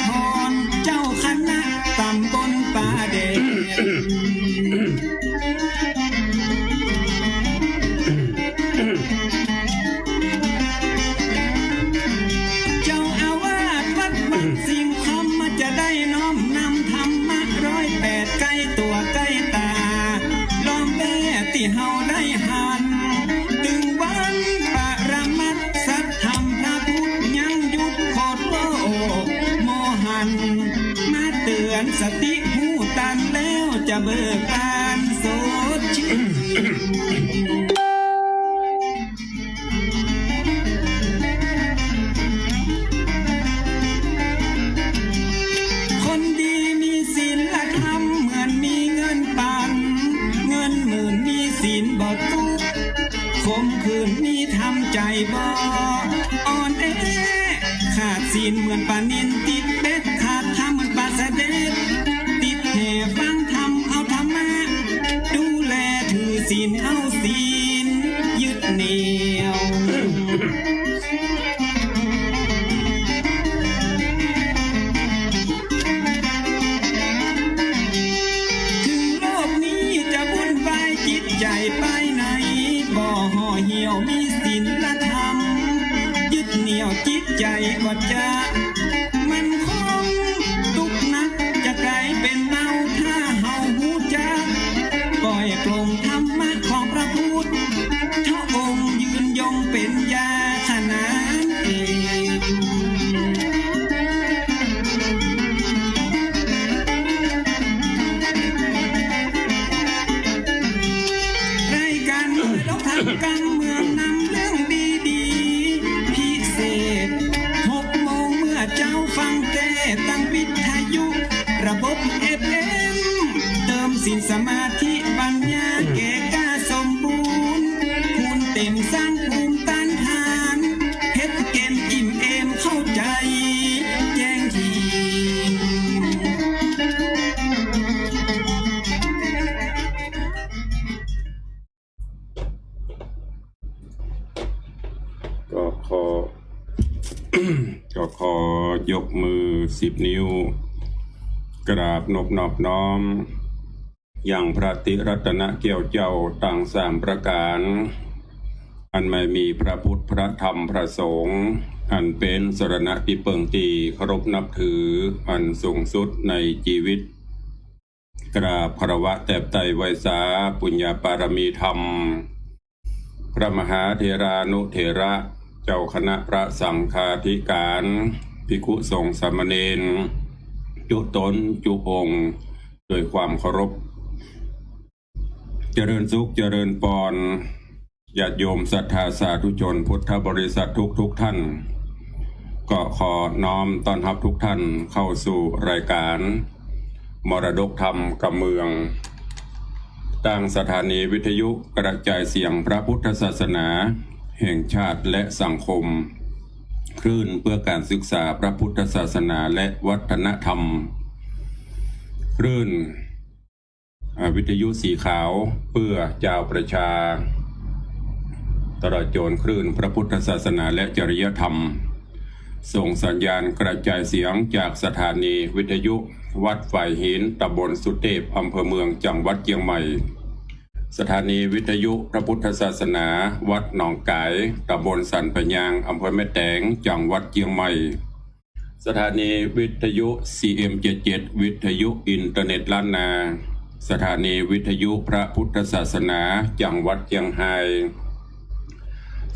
พรเจ้าคณะตำบลป่าแดดเจ้าอาวาสวัดบ้านสิ่งคำมาจะได้น้อมนำธรรมะ108ใกล้ตัวใกล้ตาล้อมแม่ที่เฮาได้หันตึงวันปรมัตถ์สัทธรรมพระพุทธยังยุดโคตรโลกโมหันมาเตือนสติหูตันแล้วจะเบิกบานสดชื่นคนดีมีศีลธรรมเหมือนมีเงินปันเงินหมื่นมีศีลบ่ทุกคมคืนมีทำใจบ่อ่อนแอขาดศีลเหมือนปลานิลติดเบ็ดขาดธรรมเหมือนปลาเสด็จติดแห่ฟังธรรมเอาธรรมะดูแลถือศีลเอาศีลยึดเหนี่ยวถึงโลกนี้จะวุ่นวายจิตใจไปไหนบ่ห่อเหี่ยวมีศีลธรรมยึดเหนี่ยวจิตใจก็จะมันคงทุกนักจะกลายเป็นเบาถ้าเฮาหูจักปล่อยกลงธรรมะของพระพุทธพระองค์ยืนยงเป็นยาขนานเองรายการเราทำการเมืองนำเรื่องดีๆพิเศษ6 โมงเมื่อเจ้าฟังเทศตั้งวิทยุระบบ FM เติมสินสมาธิปัญญาแก่กล้าสมบูรณ์คูณเต็มสร้างภูมิต้านทานเพชรเกมอิ่มเอมเข้าใจแจ้งทีก็ขอ ก็ขอยกมือ10 นิ้วกราบนบนอบน้อมอย่างพระติรัตนเกี่ยวเจ้าต่าง3 ประการ อันไม่มีพระพุทธพระธรรมพระสงฆ์อันเป็นสรณะที่เปิงตีเคารพนับถืออันสูงสุดในชีวิตกราบคารวะแตบไตไวยสาปุญญาปารมีธรรมพระมหาเถรานุเถระเจ้าคณะพระสังฆาธิการภิกขุสงฆ์สามเณรจุตนจุองค์โดยความเคารพเจริญสุขเจริญปรญาติโยมศรัทธาสาธุชนพุทธบริษัททุกท่านก็ขอน้อมต้อนรับทุกท่านเข้าสู่รายการมรดกธรรมกับเมืองตั้งสถานีวิทยุกระจายเสียงพระพุทธศาสนาแห่งชาติและสังคมคลื่นเพื่อการศึกษาพระพุทธศาสนาและวัฒนธรรมคลื่นวิทยุสีขาวเพื่อเจ้าประชาตลอดจนคลื่นพระพุทธศาสนาและจริยธรรมส่งสัญญาณกระจายเสียงจากสถานีวิทยุวัดฝ่ายหินตำบลสุเทพอำเภอเมืองจังหวัดเชียงใหม่สถานีวิทยุพระพุทธศาสนาวัดหนองกายตำบลสันปะยางอำเภอแม่แตงจังหวัดเชียงใหม่สถานีวิทยุ CM77 วิทยุอินเทอร์เน็ตล้านนาสถานีวิทยุพระพุทธศาสนาจังหวัดเชียงราย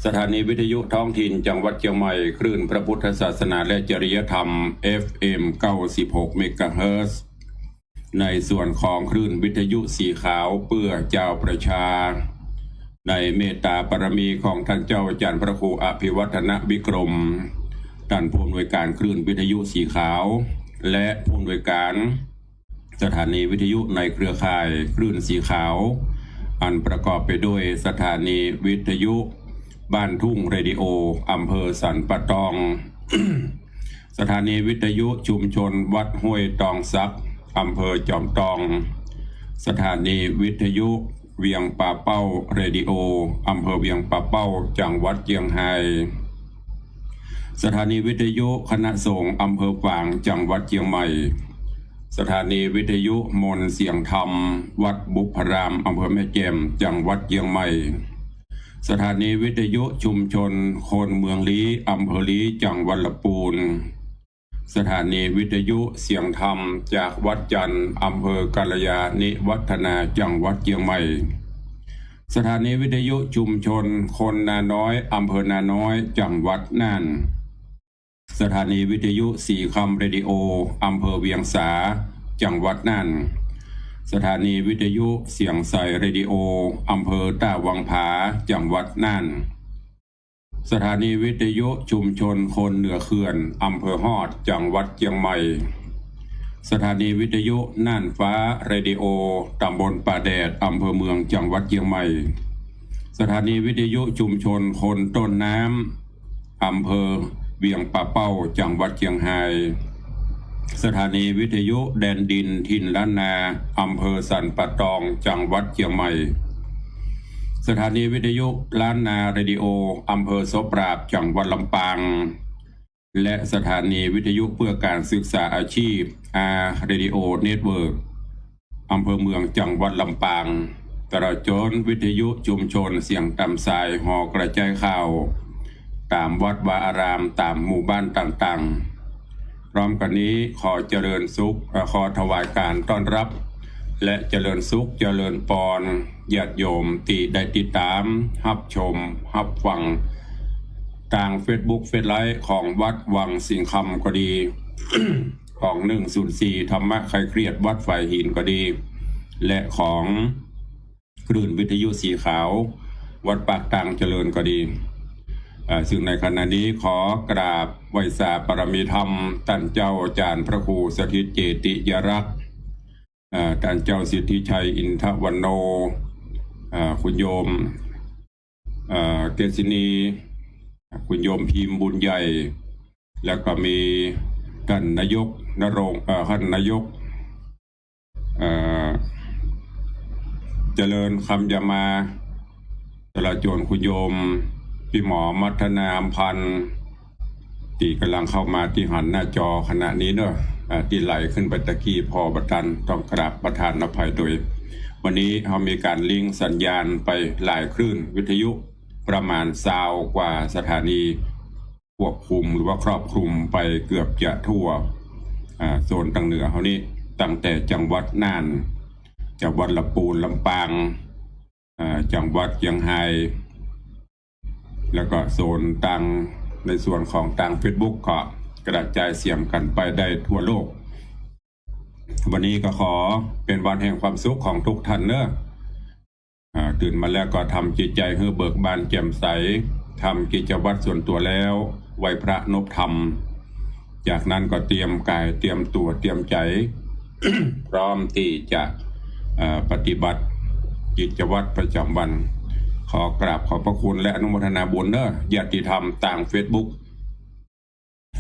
สถานีวิทยุท้องถิ่นจังหวัดเชียงใหม่คลื่นพระพุทธศาสนาและจริยธรรม FM 96 เมกะเฮิรตซ์ในส่วนของคลื่นวิทยุสีขาวเพื่อเจ้าประชาในเมตตาบารมีของท่านเจ้าอาจารย์พระครูอภิวัฒนวิกรมท่านผู้อำนวยการคลื่นวิทยุสีขาวและผู้อำนวยการสถานีวิทยุในเครือข่ายคลื่นสีขาวอันประกอบไปด้วยสถานีวิทยุบ้านทุ่งเรดิโออำเภอสันปะตอง สถานีวิทยุชุมชนวัดห้วยตองซักอำเภอจอมทองสถานีวิทยุเวียงป่าเป้าเรดิโออำเภอเวียงป่าเป้าจังหวัดเชียงราย สถานีวิทยุคณะสงฆ์อำเภอฝางจังหวัดเชียงใหม่สถานีวิทยุมนต์เสียงธรรมวัดบุพรามอำเภอแม่แจ่มจังหวัดเชียงใหม่สถานีวิทยุชุมชนโคนเมืองลี้อำเภอลี้จังหวัดลำพูนสถานีวิทยุเสียงธรรมจากวัดจันทร์อำเภอกาลยาณิวัฒนาจังหวัดเชียงใหม่สถานีวิทยุชุมชนคนนาน้อยอำเภอนาน้อยจังหวัดน่านสถานีวิทยุสีคำเรดิโออำเภอเวียงสาจังหวัดน่านสถานีวิทยุเสียงใสเรดิโออำเภอตาวังผาจังหวัดน่านสถานีวิทยุชุมชนคนเหนือเขื่อนอำเภอฮอดจังหวัดเชียงใหม่สถานีวิทยุน่านฟ้าเรดิโอตำบลป่าแดดอำเภอเมืองจังหวัดเชียงใหม่สถานีวิทยุชุมชนคนต้นน้ำอำเภอเวียงป่าเป้าจังหวัดเชียงรายสถานีวิทยุแดนดินถิ่นล้านนาอำเภอสันป่าตองจังหวัดเชียงใหม่สถานีวิทยุล้านนาเรดิโออำเภอโสปราบจังหวัดลำปางและสถานีวิทยุเพื่อการศึกษาอาชีพเรดิโอเน็ตเวิร์กอำเภอเมืองจังหวัดลำปางตลอดจนวิทยุชุมชนเสียงตามสายหอกระจายข่าวตามวัดวาอารามตามหมู่บ้านต่างๆพร้อมกันนี้ขอเจริญสุขขอถวายการต้อนรับและเจริญสุขเจริญปอนญาติโยมที่ได้ติดตามรับชมรับฟังทาง Facebook เฟซไลฟ์ของวัดวังสิงคำก็ดี ของ104ธรรมะใครเครียดวัดฝ่ายหินก็ดีและของคลื่นวิทยุสีขาววัดปากตังเจริญก็ดีซึ่งในขณะนี้ขอกราบไหว้สาปรมีธรรมท่านเจ้าอาจารย์พระครูสถิตเจติยรักษ์ท่านเจ้าสิทธิชัยอินทวันโนคุณโยมเกษินีคุณโยมพิมพ์บุญใหญ่แล้วก็มีท่านนายกนรงท่านนายกเจริญคำยามาจราจรคุณโยมพี่หมอมัฒนามพันธ์ที่กำลังเข้ามาที่หันหน้าจอขณะนี้เนอะที่ไหลขึ้นไปตะกี้พอบัตันต้องกราบประธานอภัยโดยวันนี้เรามีการลิงก์สัญญาณไปหลายคลื่นวิทยุประมาณ20กว่าสถานีควบคุมหรือว่าครอบคลุมไปเกือบจะทั่วโซนทางเหนือเขานี้ตั้งแต่จังหวัดน่านจังหวัดลำพูนลำปางจังหวัดเชียงรายแล้วก็โซนต่างในส่วนของต่าง Facebook ก็กระจายเสียงกันไปได้ทั่วโลกวันนี้ก็ขอเป็นวันแห่งความสุขของทุกท่านเนอะตื่นมาแล้วก็ทำจิตใจให้เบิกบานแจ่มใสทำกิจวัตรส่วนตัวแล้วไหว้พระนพธรรมจากนั้นก็เตรียมกายเตรียมตัวเตรียมใจ พร้อมที่จะปฏิบัติกิจวัตรประจำวันขอกราบขอบพระคุณและอนุโมทนาบุญเนอะญาติธรรมต่าง Facebook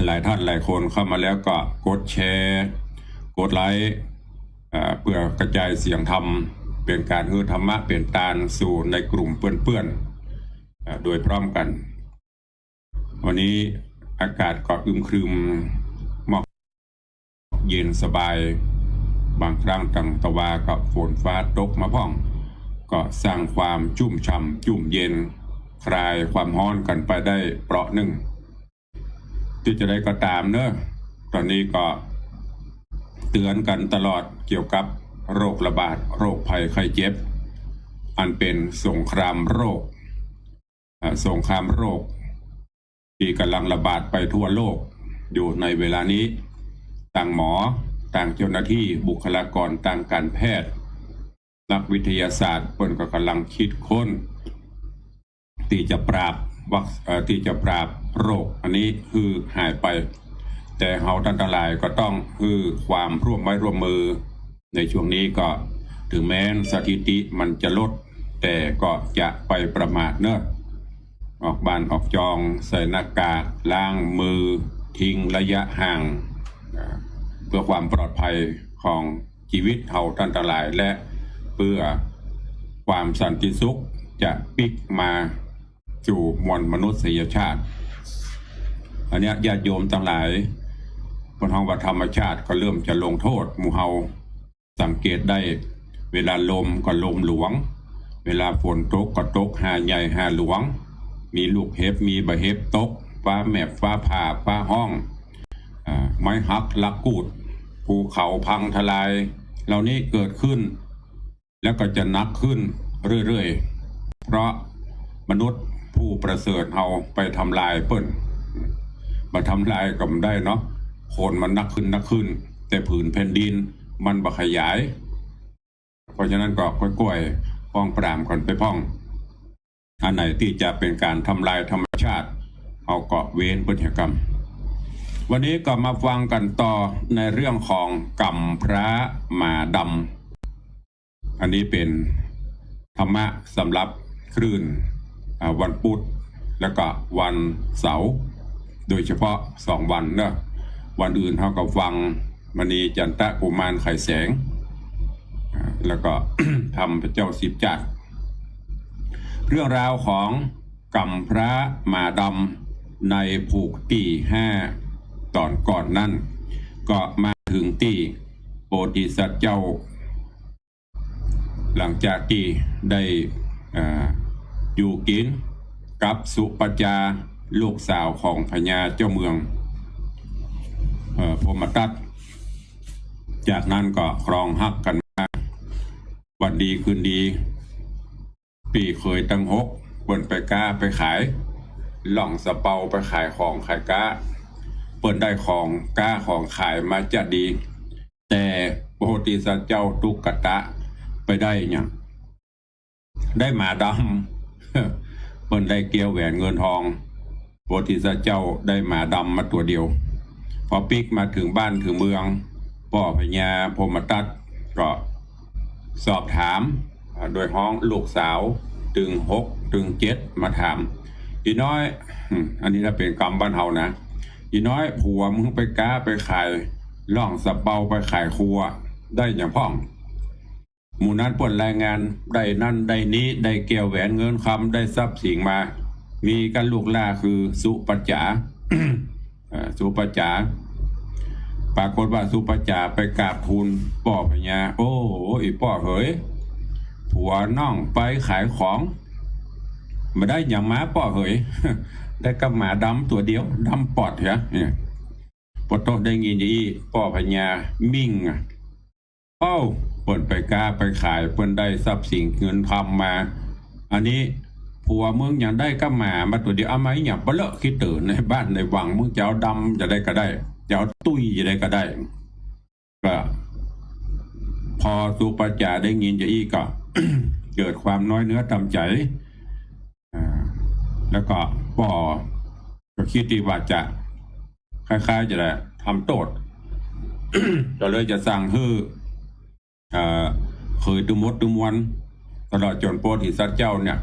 หลายท่านหลายคนเข้ามาแล้วก็กดแชร์กดไลค์เพื่อกระจายเสียงธรรมเป็นการฮือธรรมะเป็นตาลสู่ในกลุ่มเพื่อนๆโดยพร้อมกันวันนี้อากาศก็อึมครึมหมอกเย็นสบายบางครั้งตั้งตะวากับฝนฟ้าตกมาพ่องก็สร้างความชุ่มฉ่ำชุ่มเย็นคลายความร้อนกันไปได้เปราะหนึ่งที่จะได้ก็ตามเนอะตอนนี้ก็เตือนกันตลอดเกี่ยวกับโรคระบาดโรคภัยไข้เจ็บอันเป็นสงครามโรคสงครามโรคที่กำลังระบาดไปทั่วโลกอยู่ในเวลานี้ต่างหมอต่างเจ้าหน้าที่บุคลากรทางการแพทย์นักวิทยาศาสตร์เพิ่นก็กำลังคิดค้นที่จะปราบโรคอันนี้คือหายไปแต่เฮาท่านทั้งหลายก็ต้องคือความร่วมไม้ร่วมมือในช่วงนี้ก็ถึงแม้สถิติมันจะลดแต่ก็จะไปประมาทเนอะออกบ้านออกจองใส่หน้ากากล้างมือทิ้งระยะห่างเพื่อความปลอดภัยของชีวิตเฮาท่านทั้งหลายและเพื่อความสันติสุขจะพลิกมาสู่มวลมนุษยชาติ อันเนี้ยญาติโยมทั้งหลายบนห้องว่าธรรมชาติก็เริ่มจะลงโทษหมู่เฮาสังเกตได้เวลาลมก็ลมหลวงเวลาฝนตกก็ตกหาใหญ่หาหลวงมีลูกเห็บมีใบเห็บตกฟ้าแมบฟ้าผ่าฟ้าห้องไม้หักลักกูดภูเขาพังทลายเหล่านี้เกิดขึ้นแล้วก็จะนักขึ้นเรื่อยๆเพราะมนุษย์ผู้ประเสริฐเอาไปทำลายเปิ้นมาทำลายก็ไม่ได้เนาะโคนมันนักขึ้นแต่ผืนแผ่นดินมันบ่ขยายเพราะฉะนั้นก็ค่อยๆป้องปรามกันไปพ้องอันไหนที่จะเป็นการทำลายธรรมชาติเอาเกาะเว้นพฤติกรรมวันนี้ก็มาฟังกันต่อในเรื่องของกรรมพระหมาดำอันนี้เป็นธรรมะสำหรับคลื่นวันพุธแล้วก็วันเสาร์โดยเฉพาะ2 วันเนอะวันอื่นเขาก็ฟังมณีจันทะกุมารไข่แสงแล้วก็ ทำพระเจ้าสิบจักรเรื่องราวของกรรมพระหมาดำในผูกที่5ตอนก่อนนั้นก็มาถึงที่โพธิสัตว์เจ้าหลังจากที่ได้อยู่กินกับสุปจาลูกสาวของพญาเจ้าเมืองพรหมทัตจากนั้นก็ครองฮักกันมาวันดีคืนดีปีเคยตั้ง6เปิ่นไปก้าไปขายหล่องสะเปาไปขายของขายก้าเปิ่นได้ของก้าของขายมาจะดีแต่โพธิสัตว์เจ้าตุกตะไปได้เนี่ยได้หมาดำ เปิ่นได้เกลียวแหวนเงินทองโพธิสัตว์เจ้าได้หมาดำมาตัวเดียวพอปิกมาถึงบ้านถึงเมืองพ่อพญาพรหมทัตก็สอบถามโดยห้องลูกสาวถึง6ถึง7มาถามอีน้อยอันนี้ถ้าเป็นกรรมบ้านเฮานะอีน้อยผัวมึงไปก้าไปขายล่องสะเปาไปขายครัวได้อย่างพ่องหมู่นั้นปนรายงานได้นั่นได้นี้ได้เกี่ยวแหวนเงินคำได้ทรัพย์สินมามีกันลูกล่าคือสุปัจจา สุปัจจาปรากฏว่าสุปัจจาไปกราบทูลพ่อพญาโอ้อีพ่อเฮ้ยผัวน้องไปขายของมาได้อย่างม้าพ่อเฮ้ย ได้กับหมาดำตัวเดียวดำปอดเหรอเนี่ยพอโตได้ยินอย่างนี้พ่อพญามิ่งเอ้าเปิ่นไปกล้าไปขายเปิ่นได้ทรัพย์สินเงินทำมาอันนี้ผัวมึงอย่างได้กับหมาตัวเดียวเอาไหมอย่างเปลอะคิดตื่นในบ้านในวังมึงจะเอาดำจะได้ก็ได้จะเอาตุ้ยจะได้ก็ได้ก็พอสุปัจจาได้ยินอย่างนี้ก็ เกิดความน้อยเนื้อต่ำใจแล้วก็พ่อก็คิดดีว่าจะคล้ายๆจะได้ทำโทษ ก็เลยจะสั่งให้เคยตุมดตุมวันตลอดจนโพธิสัตว์เจ้าเนี่ย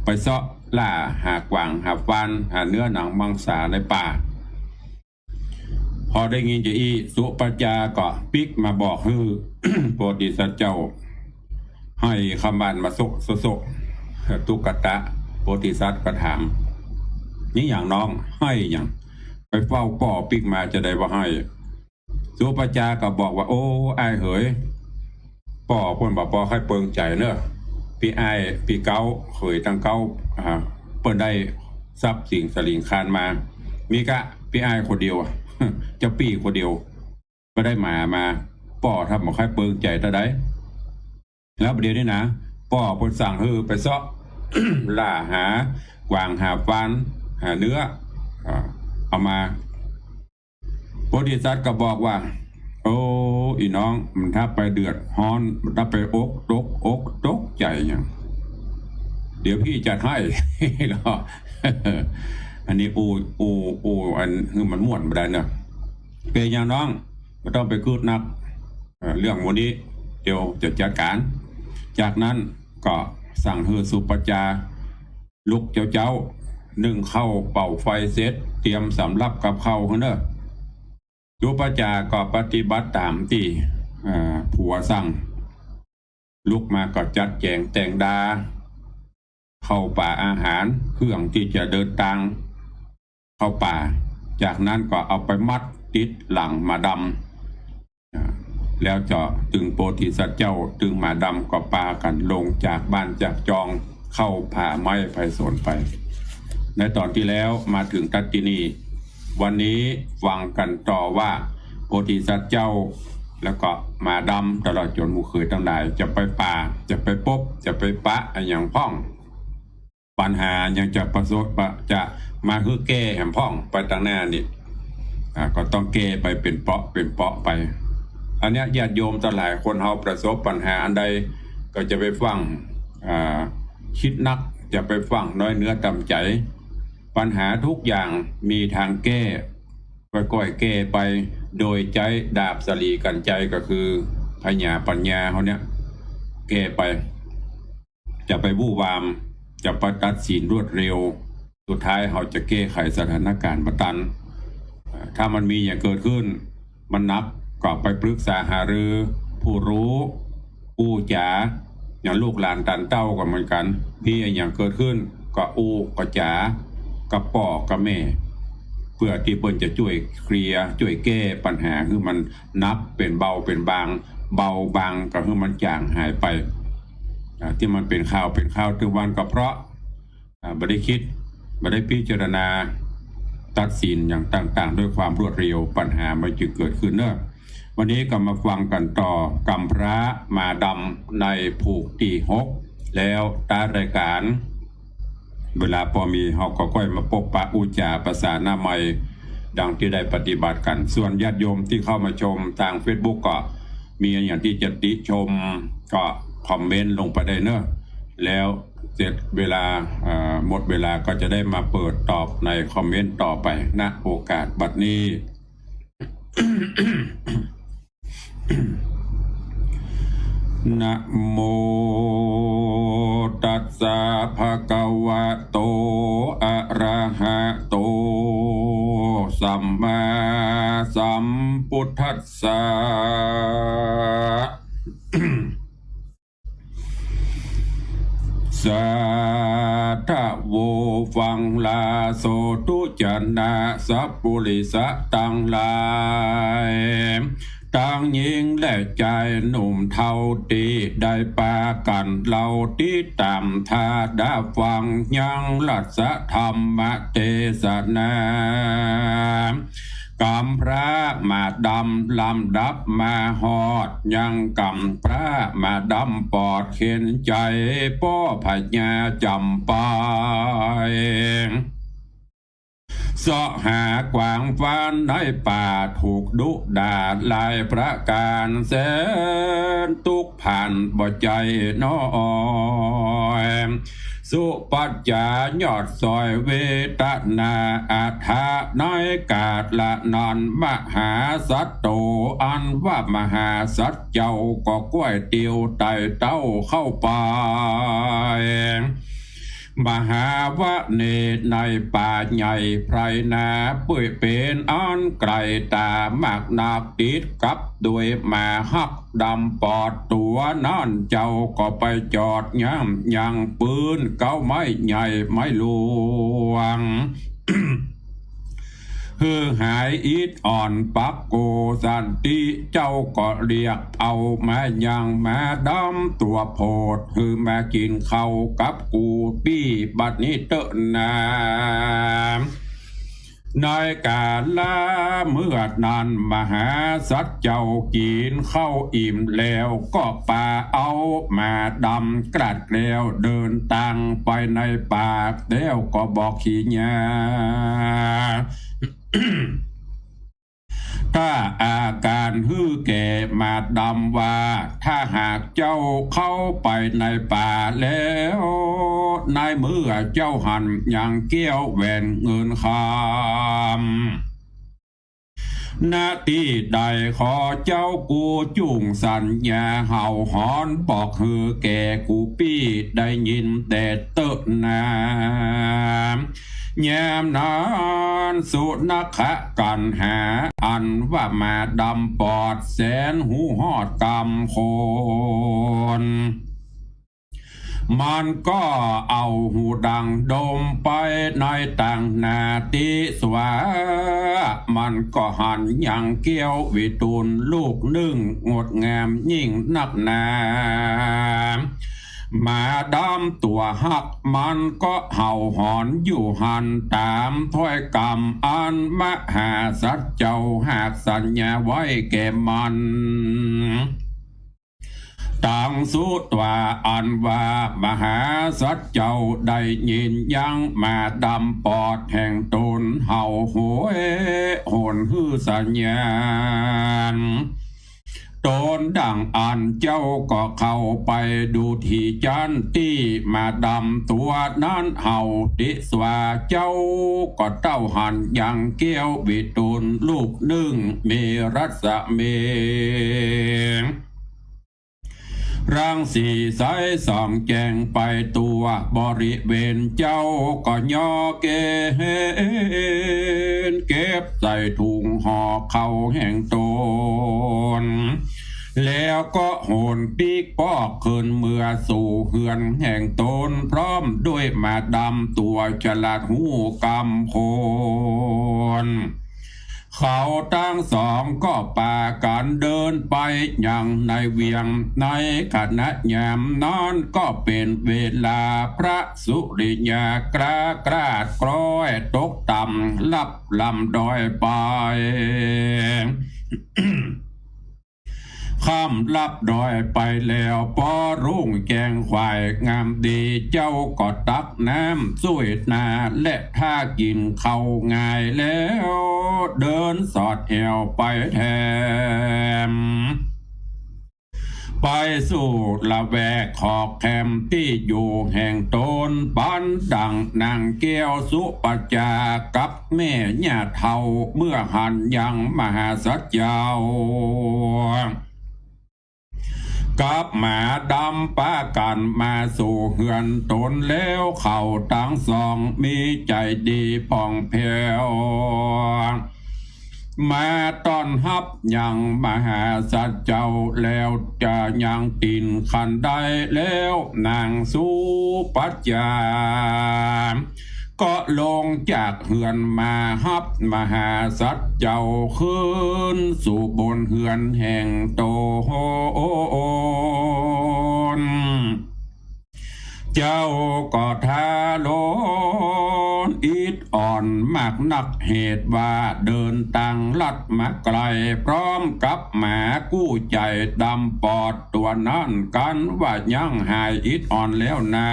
ไปเสาะล่าหากวางหาฟันหาเนื้อหนังมังสาในป่าพอได้ยินจะอีสุปัจจาก็ปิกมาบอกให้ โพธิสัตว์เจ้าให้คำบานมาโซตุกตะโพธิสัตว์ก็ถามนี่อย่างน้องให้อย่างไปเฝ้าป่อปิกมาจะได้ว่าให้สุปัจจาก็บอกว่าโอ้ไอ้เหยป่อพ่นบอกป่อให้เปิงใจเนอะพี่ไอ้พี่เก้าเคยตั้งเก้าเปิดได้ทรัพย์สิ่งสลิงคานมามีกะพี่ไอ้คนเดียวเจ้าปีคนเดียวก็ได้มาป่อทำบอกให้เปิงใจตาได้แล้วประเดี๋ยวนี้นะป่อพ่นสั่งไปเสาะ ล่าหากวางหาฟันหาเนื้อเอามาโพธิสัตว์ก็บอกว่าโอ้อีน้องมันถ้าไปเดือดฮ้อนมันถ้าไปตกใจอย่างเดี๋ยวพี่จัดให้ แล้ว อันนี้อันคือมันม่วนไปได้เนอะเป็นอย่างน้องก็ต้องไปคืดนักเรื่องวันนี้เดี๋ยวจะจัดการจากนั้นก็สั่งให้สุปัจจาลุกเจ้านึ่งเข้าเป่าไฟเสร็จเตรียมสำรับกับเข้าเนอะสุปัจจาก็ปฏิบัติตามที่ผัวสั่งลุกมาก็จัดแจงแต่งดาเข้าป่าอาหารเครื่องที่จะเดินทางเข้าป่าจ จากนั้นก็เอาไปมัดติดหลังหมาดำแล้วจะถึงโพธิสัตว์เจ้าถึงหมาดำก็ปากันลงจากบ้านจากจองเข้าผ่าไม้ไผ่สนไปในตอนที่แล้วมาถึงทัตตินีวันนี้ฟังกันต่อว่าโพธิสัตว์เจ้าแล้วก็หมาดำตลอดจนหมู่เคยทั้งหลายจะไปป่าจะไปพบจะไปปะอย่างพ่องปัญหายังจะประสบจะมาคือแก้แหมพ่องไปตั้งหน้านี่ก็ต้องแก้ไปเป็นเปาะไปอันนี้ญาติโยมทั้งหลายคนเฮาประสบปัญหาอันใดก็จะไปฟังคิดนักจะไปฟังน้อยเนื้อต่ำใจปัญหาทุกอย่างมีทางแก้ก้อยแก้ไปโดยใจดาบสลีกันใจก็คือพญาปัญญาเขาเนี่ยแก้ไปจะไปวู่วามจะไปตัดสินรวดเร็วสุดท้ายเขาจะแก้ไขสถานการณ์ประตันถ้ามันมีอย่างเกิดขึ้นมันนับก็ไปปรึกษาหารือผู้รู้ผู้จ๋าอย่างลูกหลานตันเต้าก็เหมือนกันพี่อย่างเกิดขึ้นก็ก็จ๋ากับป่อกับแม่เพื่อที่เพิ่นจะช่วยเคลียร์ช่วยแก้ปัญหาคือมันนับเป็นเบาเป็นบางเบาบางก็คือมันจางหายไปที่มันเป็นข่าวทุกวันก็เพราะไม่ได้คิดไม่ได้พิจารณาตัดสินอย่างต่างๆด้วยความรวดเร็วปัญหามันจึงเกิดขึ้นเนอะวันนี้ก็มาฟังกันต่อกำพระมาดำในผูกที่6แล้วตารายการเวลาพอมีเขาก็ค่อยมาพบปะอุจาภาษาหน้าใหม่ดังที่ได้ปฏิบัติกันส่วนญาติโยมที่เข้ามาชมทาง Facebook ก็มีอย่างที่จะติชมก็คอมเมนต์ลงไปได้เนอะแล้วเสร็จเวลาหมดเวลาก็จะได้มาเปิดตอบในคอมเมนต์ต่อไปณโอกาสบัดนี้ นะโมตัสสะภะคะวะโตอะระหะโตสัมมาสัมพุทธัสสะ สาธโวฟังลาโสตุจนะสัพปุริสะตังหลายตั้งหญิงและใจหนุ่มเท่าตีได้ปากันเราที่ตามทาดาฟังยังลัสธรรมเทศนากำพระมาดำลำดับมาหอดยังกำพระมาดำปอดเข็นใจป้อพญาจำปาเสาะหากวางฟันในป่าถูกดุด่าลายประการแสนทุกผ่านบ่ใจน้อยสุปัจจายอดซอยเวตนาอาถาน้อยกาดละนอนมหาสัตโตอันว่ามหาสัตเจ้าก็กล้วยเตียวไต่เต้าเข้าไปมหาวะเนตในป่าใหญ่ไพรนาปุ้ยเป็นอันไกลตามากนักติดกับด้วยมาหักดำปอดตัวนั่นเจ้าก็ไปจอดย่ำยังปืนเก้าไม้ใหญ่ไม้หลวง คือหายอิดอ่อนปักโกสันติเจ้าก็เรียกเอามายังมาดำตัวโพดคือมากินข้าวกับกูปี้บัดนี้เตอะนาในกาลาเมื่อนั้นมหาสัตว์เจ้ากินข้าวอิ่มแล้วก็ปาเอามาดำกรัดแล้วเดินตังไปในป่าแล้วก็บอกขี้ญา ถ้าอาการฮือแก่มาดำว่าถ้าหากเจ้าเข้าไปในป่าแล้วในเมื่อเจ้าหันอย่างเกี้ยวแหวนเงินคำหน้าที่ใดขอเจ้ากูจุ่งสัญญาเห่าหอนบอกฮือแก่กูปี้ได้ยินแต่เตอะนาแยมนานสุนัขะกันหาอันว่ามาดำปอดแสนหูหอดกำโคน มันก็เอาหูดังดมไปในต่างนาติสวามันก็หันยังเกี้ยววิตูลลูกนึ่งงดงามยิ่งนักหนามาดำตัวหักมันก็เห่าหอนอยู่หันตามถ้อยกรรมอันมหาสัจเจ้าหากสัญญาไว้แก่มันต่างสุตว่าอันว่ามหาสัจเจ้าได้ยินยังมาดำปอดแห่งตนเห่าโหยโหนฮือสัญญาณตนดังอันเจ้าก็เข้าไปดูที่จันที่มาดำตัวนั้นเห่าติสวาเจ้าก็เต้าหันยังเกี้ยวบิตุนลูกนึ่งมีรัศมีร่างสีสายส่องแจงไปตัวบริเวณเจ้าก็ย่อเกณฑ์เก็บใส่ถุงห่อเข้าแห่งตนแล้วก็โหนปีกปอกขึ้นเมื่อสู่เฮือนแห่งตนพร้อมด้วยมาดำตัวฉลาดหูกำโคนเขาทั้งสองก็ปากันเดินไปอย่างในเวียงในขณะยามนั้นก็เป็นเวลาพระสุริยากรากราดกร้อยตกต่ำลับลำดอยไป ข้ามลับดอยไปแล้วปอรุ่งแกงควายงามดีเจ้าก็ตักน้ำสุยนาและถ้ากินเข้าง่ายแล้วเดินสอดแอวไปแทมไปสู่ละแวกขอกแคมที่อยู่แห่งตนบ้านดังนางแก้วสุปจากับแม่ย่าเฒ่าเมื่อหันยังมหาสัจเจ้ากับหมาดำป้ากันมาสู่เฮือนตนแล้วเขาทั้งสองมีใจดีผ่องแผ้วมาต้อนรับยังมหาสัจเจ้าแล้วจะยังตินขันได้แล้วนางสุปัจจาก็ลงจากเฮือนมาฮับมหาสัจเจ้าขึ้นสู่บนเฮือนแห่งโตนเจ้าก็ทาโลนอิดอ่อนมากนักเหตุว่าเดินตังลัดมาไกลพร้อมกับหมากู้ใจดำปอดตัวนั่นกันว่ายังหายอิดอ่อนแล้วนา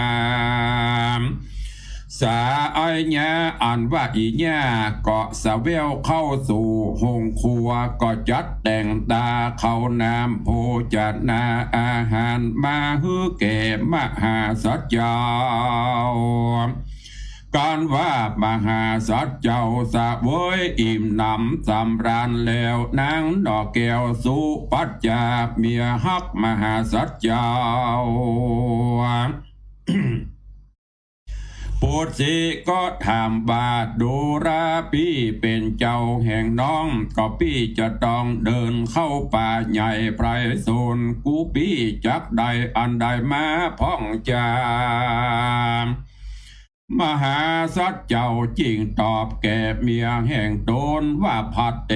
สาไอญาอ่านว่าอีญาก็สะเวลเข้าสู่ห้องครัวก็จัดแต่งตาเข้าน้ำโภชนาอาหารมาฮือแก่มหาสัจเจ้าการว่ามหาสัจเจ้าสะเวยอิ่มหนำสำราญแล้วนางดอกแก้วสุปัจจาเมียฮักมหาสัจเจ้าปุตสิก็ถามบาดดูราพี่เป็นเจ้าแห่งน้องก็พี่จะต้องเดินเข้าป่าใหญ่ไพรโซนกูพี่จักใดอันใดมาพ้องจามหาสัจเจ้าจริงตอบแก่เมียแห่งตนว่าผัดเต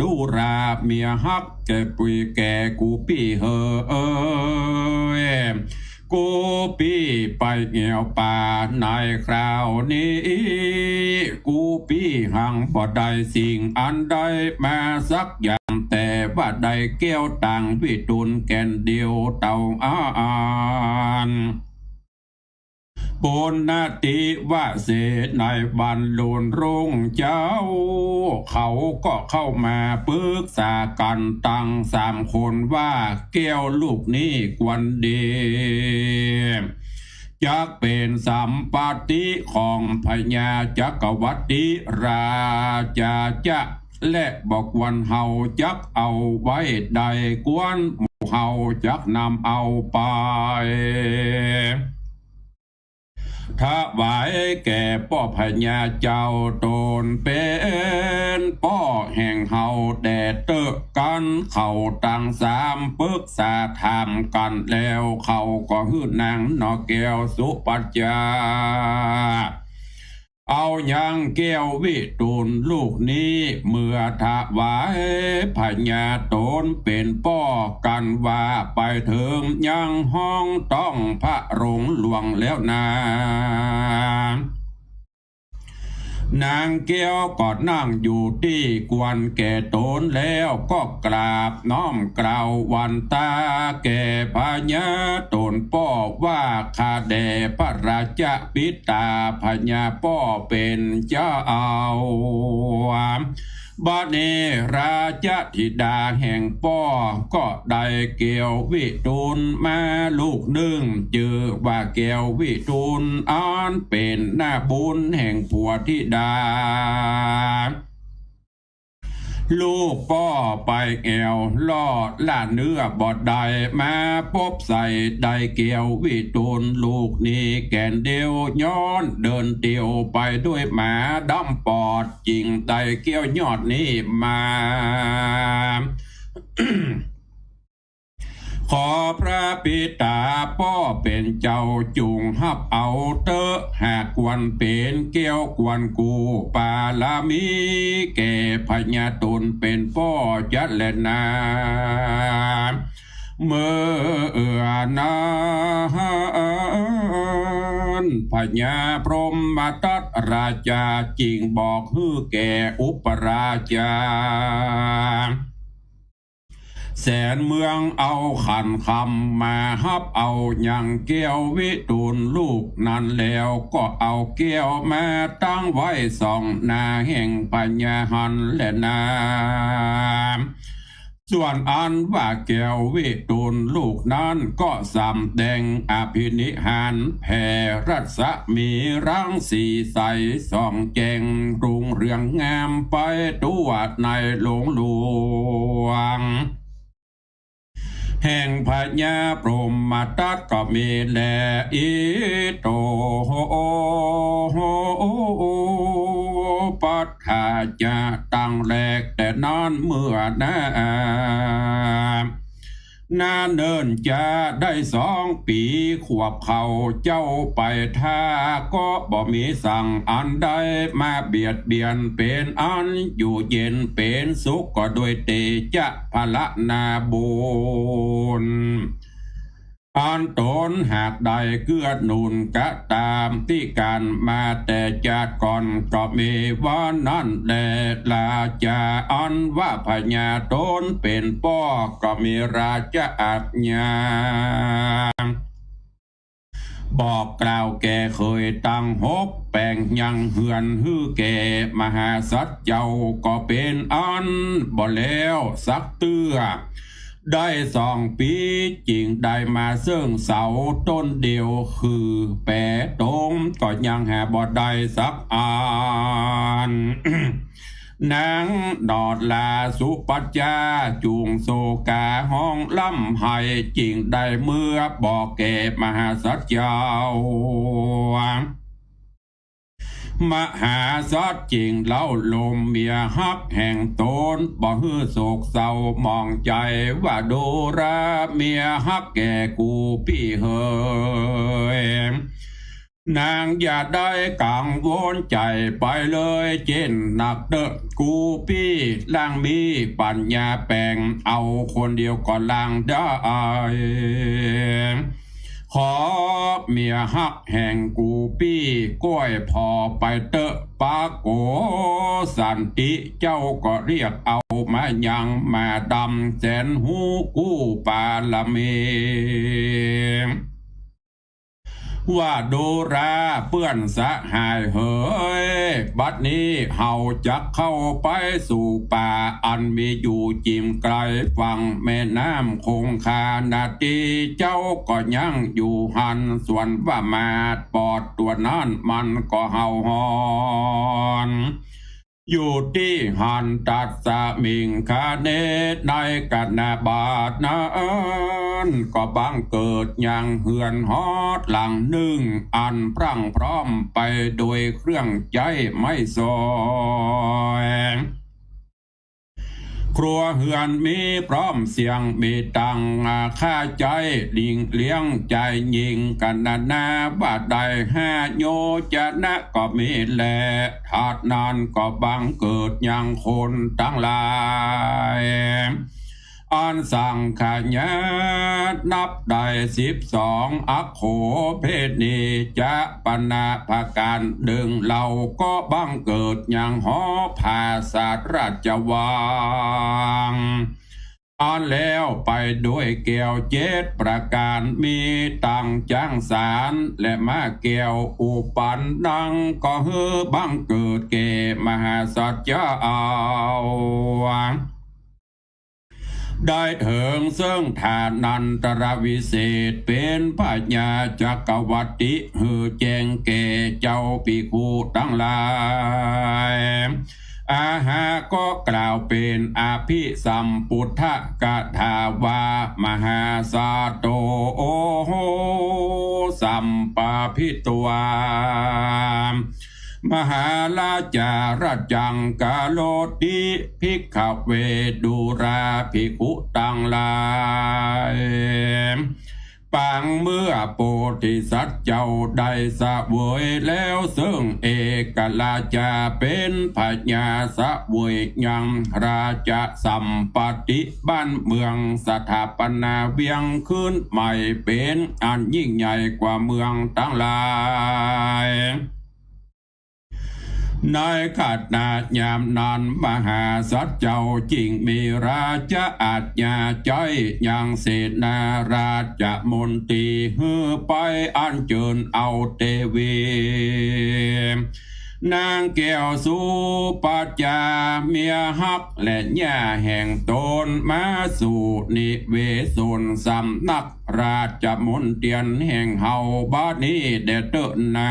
ดูราเมียฮักแก่ปุยแก่กูพี่เฮอกูปี้ไปเหี่ยวป่าในคราวนี้กูปี้หังบ่ได้สิ่งอันใดมาสักอย่างแต่ว่าได้แก้วตังวิตุนแก่นเดียวเต่าอ่านปุณณติว่าเสในบันลุนรุ่งเจ้าเขาก็เข้ามาปรึกษากันตั้ง3 คนว่าแก้วลูกนี้ควรดีจักเป็นสัมปติของพญาจักรวรรดิราชาจะและบอกวันเฮาจักเอาไว้ใดกวนหมู่เฮาจักนำเอาไป ถวายแก่ป้อพญาเจ้าตนเป็นป้อแห่งเฮาแดดเตอะกันเขาตั้งสามปรึกษาธรรมกันแล้วเขาก็ฮืดนางนอแก้วสุปัจจาเอายังแก้ววิตูลลูกนี้เมื่อถวายพญาตนเป็นป้อกันว่าไปถึงยังห้องต้องพระโรงหลวงแล้วนางแก้วก็นั่งอยู่ที่กวนแก่ตนแล้วก็กราบน้อมกล่าววันตาแก่พญาตนป้อว่าข้าแด่พระราชปิตาพญาป้อเป็นเจ้าบัดนี้ราชธิดาแห่งป้อก็ได้เกี่ยววิทูลมาลูกหนึ่งจือว่าแก้ววิทูลอันเป็นหน้าบุญแห่งผัวธิดาลูกป้อไปแอวล่อล่าเนื้อบอดใดมาพบใส่ได้เกี่ยววิตูลลูกนี้แก่นเดียวย้อนเดินเตียวไปด้วยหมาดำปอดจริงได้เกี่ยวยอดนี้มา ขอพระปิตาป้อเป็นเจ้าจุงฮับเอาเตอะหากวันเป็นเกี้ยวกวนกูปาลามีแก่พญาตนเป็นป้อจัดแลนาเมื่อนั้นพญาพรหมทัตราชาจริงบอกฮือแก่อุปราชาแสนเมืองเอาขันคำมาฮับเอาอย่างเกี้ยววิตูลลูกนั้นแล้วก็เอาเกี้ยวมาตั้งไว้สองนาแห่งปัญญาหันและนาส่วนอันว่าแก้ววิตูลลูกนั้นก็สำแดงอภินิหารแผ่รัศมีรังสีใสส่องแจงรุ่งเรืองงามไปตัวในหลวงหลวงแห่งพญาพรหมทัตก็มีแลอิโตปัฏฐาจะตั้งแรกแต่นอนเมื่อนาเนินจะได้2 ปีขวบเขาเจ้าไปท่าก็บ่มีสั่งอันใดมาเบียดเบียนเป็นอันอยู่เย็นเป็นสุขก็โดยเตจะพละนาบุญอันตนหากใดเกื้อหนุนกะตามที่การมาแต่จากก่อนก็มีวันนั้นแลราชาอันว่าพญาตนเป็นป้อก็มีราชอาญาบอกกล่าวแก่เคยตั้งหกแปลงยังเหือนฮือแก่มหาสัจเจ้าก็เป็นอันบ่แล้วสักเตื้อได้2 ปีจริงได้มาซึ่งเสาต้นเดียวคือแปะตรงก็ยังหาบ่ได้สักอัน นางดอดลาสุปัจจาจุงโศกาห้องล่ำให้จริงได้เมื่อบอกแก่มหาสัจเจ้ามหาสัจจริงเล่าลมเมียฮักแห่งตนบ่ฮือโศกเศร้ามองใจว่าโดราเมียฮักแก่กูพี่เฮยนางอย่าได้กังวลใจไปเลยเจนหนักเด้อกูพี่ล่างมีปัญญาแปลงเอาคนเดียวก็ล่างได้ขอเมียฮักแห่งกูปี้ก้อยพอไปเตอะปาโกสันติเจ้าก็เรียกเอามายังมาดำแสนหูกู้ปาละเมว่าโดราเปื้อนสะหายเฮยบัดนี้เฮาจักเข้าไปสู่ป่าอันมีอยู่จิมไกลฝั่งแม่น้ำคงคานาทีเจ้าก็ยังอยู่หันส่วนว่ามาดปอดตัวนั้นมันก็เห่าหอน อยู่ที่หันตัดสมิงคาเนตในกันนาบาทนั้นก็บังเกิดอย่างเหือนฮอดหลังหนึ่งอันพรั่งพร้อมไปโดยเครื่องใจไม่ซอยครัวเหือนมีพร้อมเสียงมีตังค่าใจลิงเลี้ยงใจยิงกันนาบาดใดห้าโยจะนะก็มีแลถาดนานก็บังเกิดอย่างคนตั้งหลายอันสั่งขยะนับได้12อักโขเพศนีจะปนาภาการดึงเราก็บังเกิดอย่างหอภาษาราชวังอันแล้วไปด้วยแก้ว7ประการมีตังจ้างสารและมาแก้วอุปันดังก็เฮือบังเกิดเกมหาสัจเจ้าได้ถึงซึ่งฐานันตรวิเศษเป็นปัญญาจักรวัติหือแจงแก่เจ้าภิกขุทั้งหลายอาหาก็กล่าวเป็นอภิสัมพุทธกถาวามหาสาโตโอโหสัมปาพิตวามหาลาจารจังกาโลติภิกขเวดุราภิกขุตังลายปังเมื่อโพธิสัตว์เจ้าได้สะเวยแล้วซึ่งเอกลาจาเป็นพญาสะเวยยังราชสัมปติบ้านเมืองสถาปนาเวียงขึ้นใหม่เป็นอันยิ่งใหญ่กว่าเมืองทั้งหลายในขัดนายามนั้นมหาสัตว์เจ้าจริงมีราชอาญาใจยังเสนาราชมนตรีฮือไปอันเจิญเอาเตวีนางแก้วสุปัจจาเมียฮักและย่าแห่งตนมาสู่นิเวศนสำนักราชมนเตียนแห่งเฮาบ้านนี้เดเตนา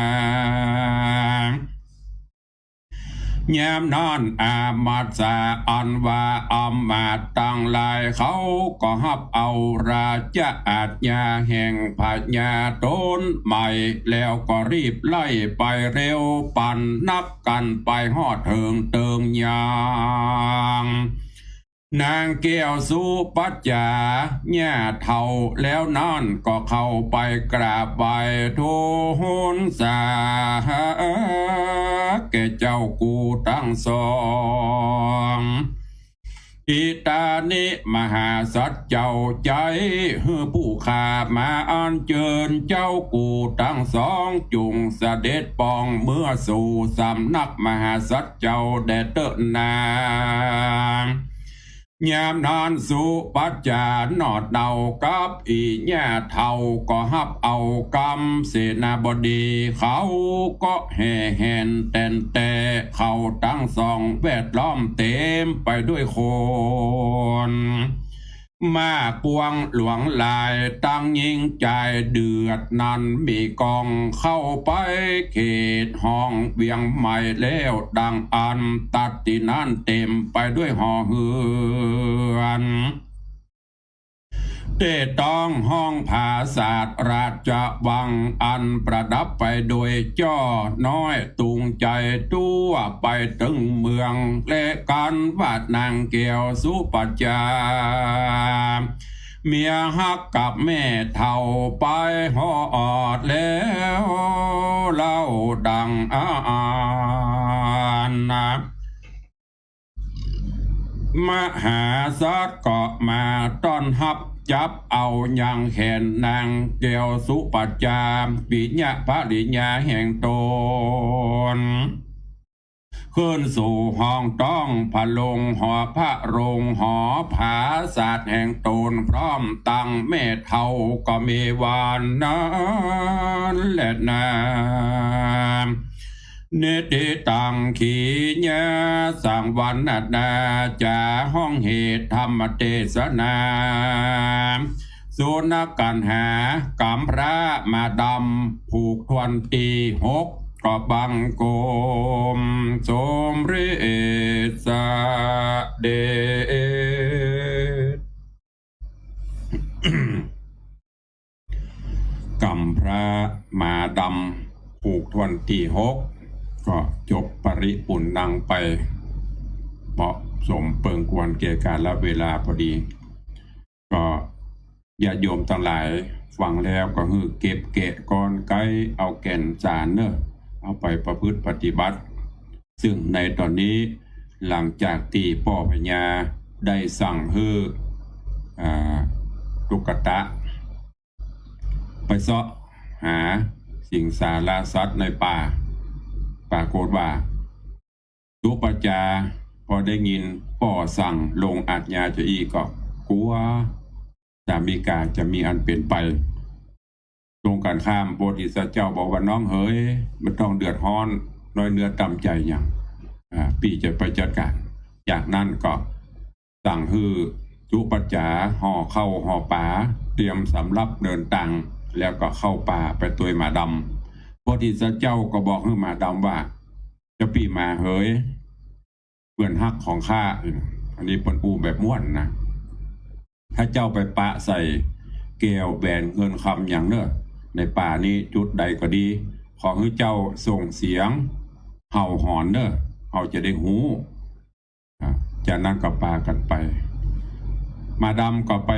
ยามนอนอามาตสาอันว่าอำมาตตั้งลายเขาก็ฮับเอาราชอาญาแห่งพญาตนใหม่แล้วก็รีบไล่ไปเร็วปั่นนักกันไปฮอดเถิงเติงยางนางแก้วสุปัจจาเนี่ยเท่าแล้วนั่นก็เข้าไปกราบไหว้ทูลสาแก่เจ้ากูทั้งสองอิตานิมหาสัจเจ้าใจฮือผู้ข้ามาอันเจิญเจ้ากูทั้งสองจุงเสด็จปองเมื่อสู่สำนักมหาสัจเจ้าแดเตนายามนานสุปัจจานอดเดากับอีแย่เท่าก็ฮับเอากำเสนาบดีเขาก็แห่แหนแต่เขาตั้งสองแวดล้อมเต็มไปด้วยคนมาปวงหลวงลายตั้งยิงใจเดือดนั้นมีกองเข้าไปเขตห้องเวียงใหม่แล้วดังอันตัดที่นั้นเต็มไปด้วยห่อเหือนเตต้องห้องภาศาสราชวังอันประดับไปโดยจ้อน้อยตุงใจตัวไปถึงเมืองและการวาดนางแก้วสุปัจจาเมียฮักกับแม่เท่าไปหอดแล้วเล่าดังนะมหาสัตว์ก็มาต้อนรับจับเอาอย่างแขนนางแก้วสุปัจจาปิญญาภริญญาแห่งตนขึ้นสู่ห้องต้องพะลงหอพระโรงหอผาศาสตร์แห่งตนพร้อมตั้งแม่เท่าก็มีวานนั้นและนาเนติตังขีญาสังวันนาจาห้องเหตุธรรมเทศนาสุนักกันหากำพระมาดำผูกทวนตี6 ก็บังโกมสมเรศเดช กำพระมาดำผูกทวนที่6ก็จบปริปุณนังไปเหมาะสมเปิงควรเกี่ยการละเวลาพอดี ก็ญาติโยมทั้งหลายฟังแล้วก็คือเก็บเกะก้อนไกเอาแก่นสารเนอะเอาไปประพฤติปฏิบัติ ซึ่งในตอนนี้หลังจากที่พ่อพญาได้สั่งให้ตุกตะไปเสาะหาสิ่งสาราสัตว์ในป่าปรากฏว่าตุปจาพอได้ยินพ่อสั่งลงอาญาจะอีก็กลัวสามีกาจะมีอันเป็นไปตรงกันข้ามโพธิสัตว์เจ้าบอกว่าน้องเฮ้ยไม่ต้องเดือดร้อนน้อยเนื้อต่ำใจอย่างปีจะไปจัดการจากนั้นก็สั่งฮือตุปจาห่อเข้าห่อป่าเตรียมสำรับเดินตังแล้วก็เข้าป่าไปตัวหมาดำโพธิสัตว์เจ้าก็บอกให้หมาดำว่าจะปีมาเฮ้ยเปื่อนฮักของข้าอันนี้ปนอูแบบม้วนนะถ้าเจ้าไปปะใส่แก้วแบนเงินคำอย่างเนอะในป่านี้จุดใดก็ดีขอให้เจ้าส่งเสียงเห่าหอนเนอะเขาจะได้หูจากนั้นก็ปากันไปมาดำก็ไป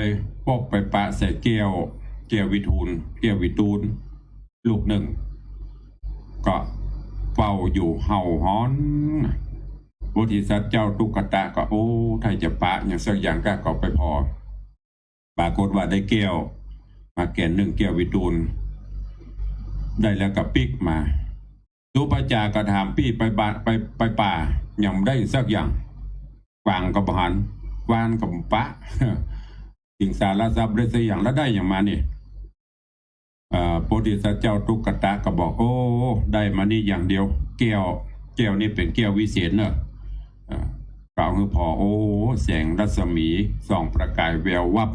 พบไปปะใส่แก้ววิทูลแก้ววิตูลลูกหนึ่งก็เฝ้าอยู่เห่าหอนโพธิสัตว์เจ้าตุกตะก็โอ้ไทยจะปะอย่างสักอย่างก็ไปพอปรากฏว่าได้แก้วมาแก่นหนึ่งแก้ววิตูลได้แล้วก็ปิกมาตุปจาก็ถามปี้ไปป่ายังได้สักอย่างกวางกับหันกวานกับปะสิ่งสารสับได้สักอย่างแล้วได้อย่างมานี่โพธิสัตว์เจ้าตุกตะก็บอกโอ้ได้มานี่อย่างเดียวแก้วนี่เป็นแก้ววิเศษเนอะกล่าวคือพอโอ้แสงรัศมีส่องประกายแวววับ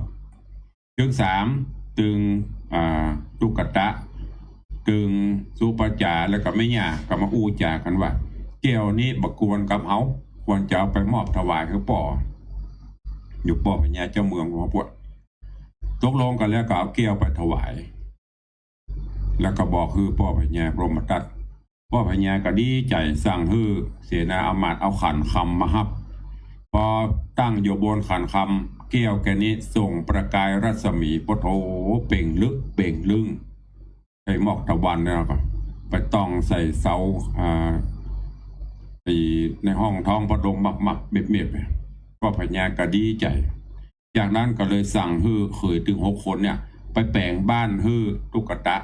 ถึง3ตึงตุกตะตึงสุปจาแล้วก็ไม่ยาก็มาอู้จากันว่าแก้วนี้บกวนกับเขาควรจะเอาไปมอบถวายคือป่ออยู่ป่อพญาเจ้าเมืองหัวปวดตกลงกันแล้วก็เอาแก้วไปถวายแล้วก็บอกคือป่อพญาพรหมทัตป่อพญาก็ดีใจสั่งฮือเสนาอมาตย์เอาขันคำมาฮับพอตั้งอยู่บนขันคำแก้วแกนี้ส่งประกายรัศมีปะโถเป่งลึกเป่งลึงไอ้หมอกตะวันเนี่ยก็ไปต้องใส่เสาในห้องท้องพระดงมักเม็บก็พญาก็ดีใจจากนั้นก็เลยสั่งฮือเขยถึง6 คนเนี่ยไปแปลงบ้านฮือตุกตะ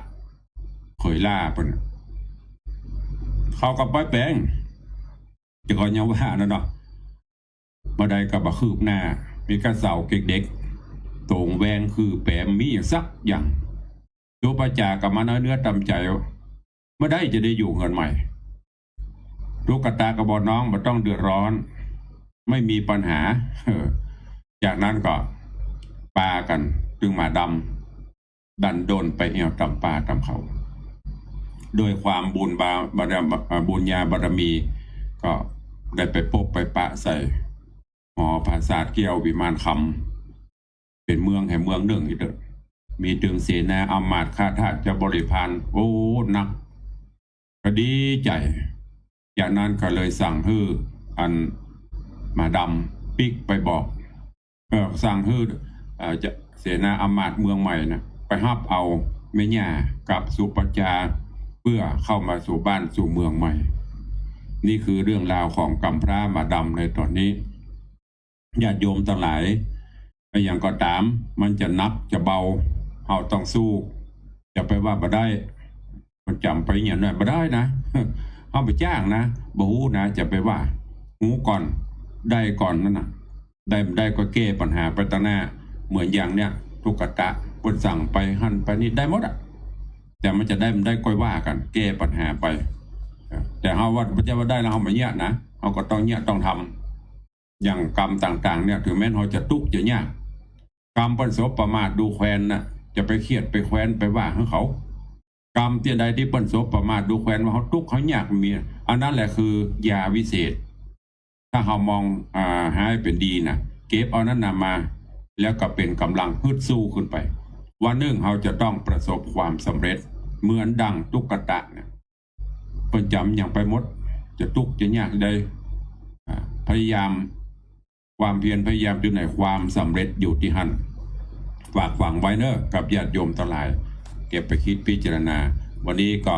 เขยล่าเพิ่นเขาก็ไปแปลงจะขอยังว่านะเนาะบ่ได้ก็บ่คืบหน้ามีกระเสาเด็กๆตรงแวงคือแปมมีสักอย่างตุปจาก็มาเนื้อต่ำใจเมื่อได้จะได้อยู่เงินใหม่ตุกตะก็บอกน้องไม่ต้องเดือดร้อนไม่มีปัญหาจากนั้นก็ปากันจึงมาดำดันโดนไปแอวตำป่าตำเขาโดยความบุญญาบารมีก็ได้ไปพบไปปะใส่หอปราสาทเกี่ยววิมานคำเป็นเมืองแห่งเมืองหนึ่งอีกเด้อมีตึงเสนาอำมาตย์ข้าทาสจะบริพารโอ้นักก็ดีใจจากนั้นก็เลยสั่งฮืออันมาดำปิกไปบอกสั่งฮือจะเสนาอำมาตย์เมืองใหม่นะไปฮับเอาแม่ย่ากับสุปจาเพื่อเข้ามาสู่บ้านสู่เมืองใหม่นี่คือเรื่องราวของกำพร้ามาดำในตอนนี้ญาติโยมทั้งหลายอย่างก็ตามมันจะนักจะเบาเราต้องสู้จะไปว่าบ่ได้มันจำไปอย่างนั้นบ่ได้นะเอาไปจ้างนะบ่ฮู้นะจะไปว่าหูก่อนได้ก่อนนั่นน่ะได้ก็แก้ปัญหาไปตั้งหน้าเหมือนอย่างเนี้ยตุกตะปนสั่งไปหั่นไปนี่ได้หมดอ่ะแต่มันจะได้ค่อยว่ากันแก้ปัญหาไปแต่เฮาว่าจะว่าได้แล้วเฮาไม่เนี้ยนะเฮาก็ต้องเนี้ยต้องทำอย่างกรรมต่างๆเนี่ยถึงแม้เราจะทุกข์จะยากกรรมประสบประมาทดูแควนนะจะไปเครียดไปแคว้นไปว่าให้เขาก กรรมเตียใดที่เปิ้นสบประมาทดูแควนว่าเขาทุกข์เขายากมีอันนั้นแหละคือยาวิเศษ ถ้าเขามองให้เป็นดีนะเก็บเอานั้นนำมา แล้วก็เป็นกำลังฮึดสู้ขึ้นไปวันหนึ่งเขาจะต้องประสบความสำเร็จเหมือนดังตุ๊กตาเนี่ยเปิ้นจำอย่างไปหมดจะทุกข์จะยากใดพยายามความเพียรพยายามอยู่ในความสำเร็จอยู่ที่หันฝากฝังไว้เนอะกับญาติโยมทั้งหลายเก็บไปคิดพิจารณาวันนี้ก็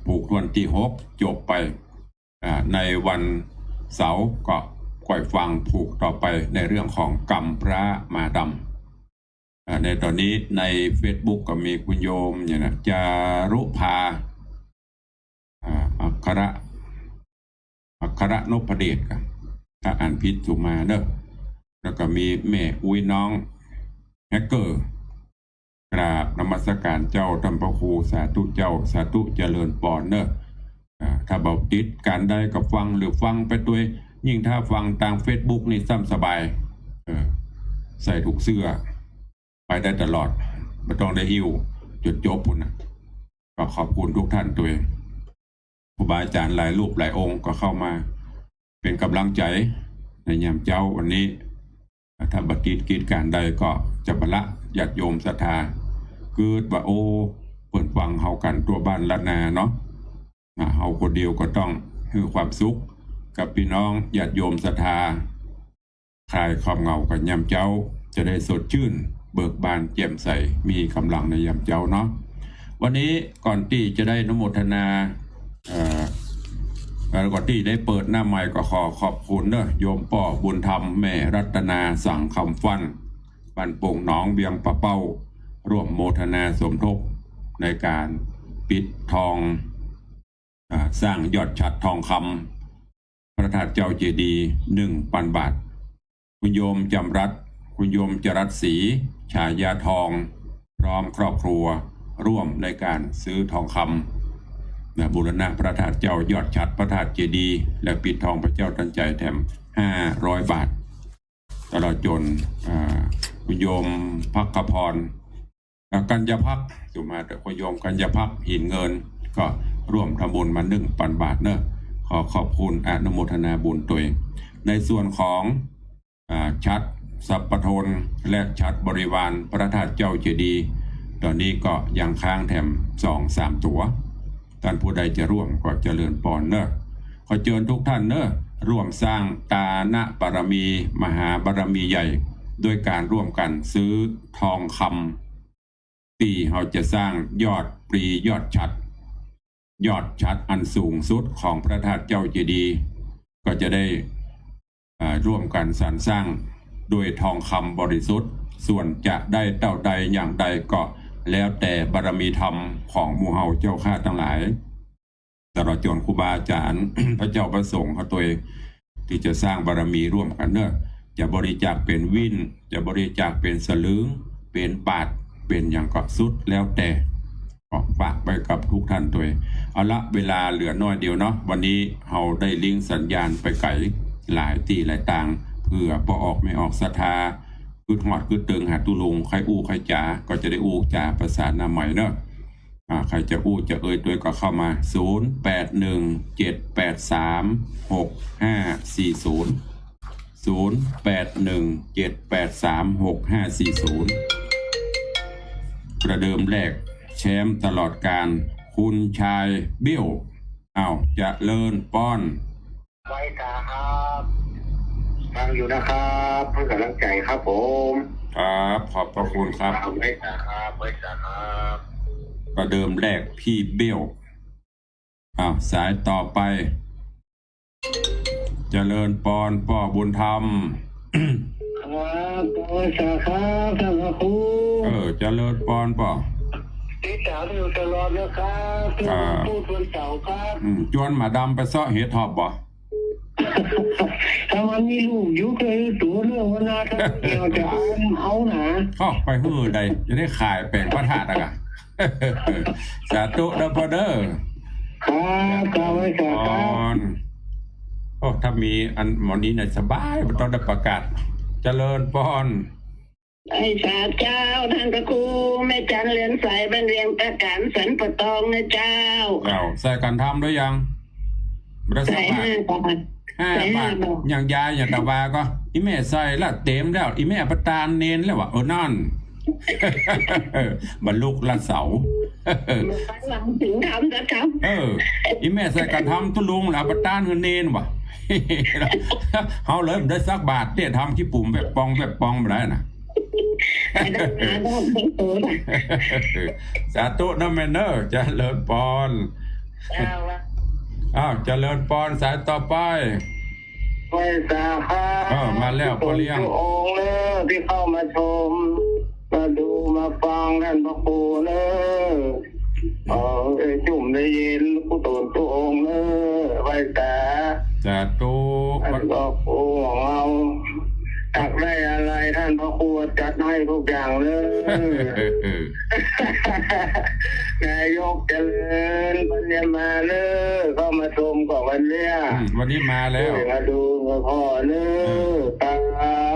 ผูกวันที่6จบไปในวันเสาร์ก็ก่อยฟังผูกต่อไปในเรื่องของกรรมพระมาดำในตอนนี้ใน Facebook ก็มีคุณโยมเนี่ยนะจารุภาอัคระนพเดชครับถ้าอ่านผิดถูกมาเนอะแล้วก็มีแม่อุ้ยน้องแฮกเกอร์กราบนมัสการเจ้าธรรมพระครูสาธุเจ้าสาธุเจริญปอนเนอะถ้าเบาติดการได้กับฟังหรือฟังไปด้วยยิ่งถ้าฟังทาง Facebook นี่ซ้ำสบายใส่ถูกเสื้อไปได้ตลอดไม่ต้องได้หิวจุดจบพุ่นนะก็ขอบคุณทุกท่านด้วยครูบาอาจารย์หลายรูปหลายองค์ก็เข้ามาเป็นกำลังใจในยามเจ้าวันนี้ถ้าบัติดกิจการใดก็จะบรรละญาติโยมศรัทธาเกิดว่าโอ้เปิดฟังเฮากันตัวบ้านละนาเนาะเฮาคนเดียวก็ต้องให้ความสุขกับพี่น้องญาติโยมศรัทธาคลายความเหงากับยามเจ้าจะได้สดชื่นเบิกบานแจ่มใสมีกำลังในยามเจ้าเนาะวันนี้ก่อนที่จะได้อนุโมทนาแล้วก็ที่ได้เปิดหน้าใหม่ก็ขอบคุณเนอะโยมป่อบุญธรรมแม่รัตนาสั่งคำฟันบ้านโป่งหนองเบียงปะเป้าร่วมโมทนาสมทบในการปิดทองสร้างยอดฉัตรทองคำพระธาตุเจ้าเจดีย์1,000 บาทคุณโยมจำรัดคุณโยมจรัสศรีฉายาทองพร้อมครอบครัวร่วมในการซื้อทองคำบูรณะพระธาตุเจ้ายอดฉัตรพระธาตุเจดีย์และปิดทองพระเจ้าทันใจแถม500 บาทตลอดจนคุณโยมพักขพรกัญญาภักดิ์สุมาแต่คุณโยมกัญญาภักดิ์หินเงินก็ร่วมทำบุญมา1,000 บาทเนอะขอบคุณอนุโมทนาบุญตัวเองในส่วนของชัดสัพพทนและชัดบริวารพระธาตุเจ้าเจดีย์ตอนนี้ก็ยังค้างแถม 2-3 ตั๋วท่านผู้ใดจะร่วมก็เจริญปอนเนอะขอเชิญทุกท่านเนอะร่วมสร้างตานะบารมีมหาบารมีใหญ่ด้วยการร่วมกันซื้อทองคำที่เราจะสร้างยอดปรียอดฉัตรอันสูงสุดของพระธาตุเจ้าเจดีย์ก็จะได้ร่วมกันสรรสร้างด้วยทองคำบริสุทธิ์ส่วนจะได้เท่าใดอย่างใดก็แล้วแต่บารมีธรรมของหมู่เฮาเจ้าข้าทั้งหลายตลอดจนครูบาอาจารย์ พระเจ้าประสงค์เขาตัวเองที่จะสร้างบารมีร่วมกันเนอะจะบริจาคเป็นวินจะบริจาคเป็นสลึงเป็นบาทเป็นอย่างก็สุดแล้วแต่ก็ฝากไปกับทุกท่านตัวเองเอาละเวลาเหลือน้อยเดียวเนาะวันนี้เราได้ลิงก์สัญญาณไปไกลหลายที่หลายต่างเพื่อพอออกไม่ออกศรัทธาคือหอดคือตึงหาตุลุงใครอู้ใครจ๋าก็จะได้อู้จ๋าประสานนาใหม่เนอะใครจะอู้จะเอ่ยตัวก็เข้ามาประเดิมแรกแชมป์ตลอดการคุณชายเบี้ยวจะเลินป้อนไว้ตาครับฟังอยู่นะครับเพื่อกำลังใจครับผมครับขอบพระคุณครับไว้ตาครับประเดิมแรกพี่เบี้ยวสายต่อไปเจริญปอนป่อบุญธรรมครับไว้ตาครับท่านพระครูเจริญปอนป่อติดตามอยู่ตลอดนะครับพูดวันเสาร์ครับจวนมาดำไปซ้อเฮ็ดทอบบ่ถ้ามันมีลูกอยู่เคยตัวเรื่องวันนาถ้าเดี๋ยวจะเอานะเข้าไปหื้อใดจะได้ขายเป็นพระธาตุอะสาธุนะพ่อเด้อครับไว้ตาครับถ้ามีอันหมอนี้เนี่ยสบายไม่ต้องได้ประกาศเจริญปอน ไอ้สาเจ้าท่านพระครูแม่จันเรือนใสบรรเรียงประการสันปะตองนะเจ้า แล้วใส่กันทำด้วยยังไม่ได้สั ใส่ กบาท 5 บาท 5 ใส่ บาท 5 บาท อย่างยายอย่างตะวาก็อีแม่ใส่ละเต็มแล้วอีแม่ประตานเน้นแล้ววะนั่น บรรลุละเสา หลังถึงทำนะครับ อีแม่ใส่กันทำตุลุงแล้วประตานเฮือเน้นวะ เฮาเลยไม่ได้สักบาทเตี้ยทำขี้ปุ่มแบบปองมาได้นะ ไอ้ด้านหน้าด้านทั้งตัวนะ สาธุนะแม่เนอเจริญพร เจ้า เจริญพรสายต่อไป ไม่สาขา มาแล้วพ่อเลี้ยง ทุกองค์เนอะที่เข้ามาชม มาดูมาฟังท่านพระครูเนอะจุ่มได้ยินผู้ตนตัวองค์เนอะไว้แต่ สาธุ ท่านพระครูของเราตักได้อะไรท่านพระครูจัดให้ทุกอย่างเลย นายกเจริญปัญญามาเลยเข้ามาชมก่อนวันเนี้ย วันนี้มาแล้ว มาดูมาพ่อเนอะครั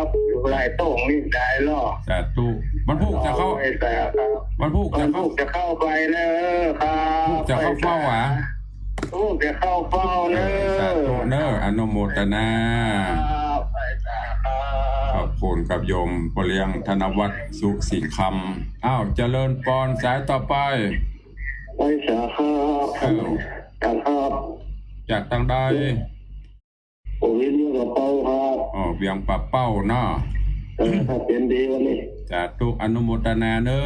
บอยู่ไรโต่งนี่ได้หรอ สาธุมันพูกจะเข้า ไม่แต่ครับ มันพูก มั จะ น เข้า พูกจะเข้าไปเนอะครับ พูกจะเข้าเฝ้าหวะ พูกจะเข้าเฝ้าเนอะ สาธุเนออนุโมทนา ครับไปแต่ครั ขอ บบ คุณกับโยมปเลียงธนวัฒน์สุสิงห์คำเจริญพรสายต่อไป ไปสาครับครับ จากทางใด ผมเรียกกับเป้าครับ เวียงป่าเป้าเนาะ ถ้าเป็นดีวันนี้ สาธุอนุโมทนาเนอ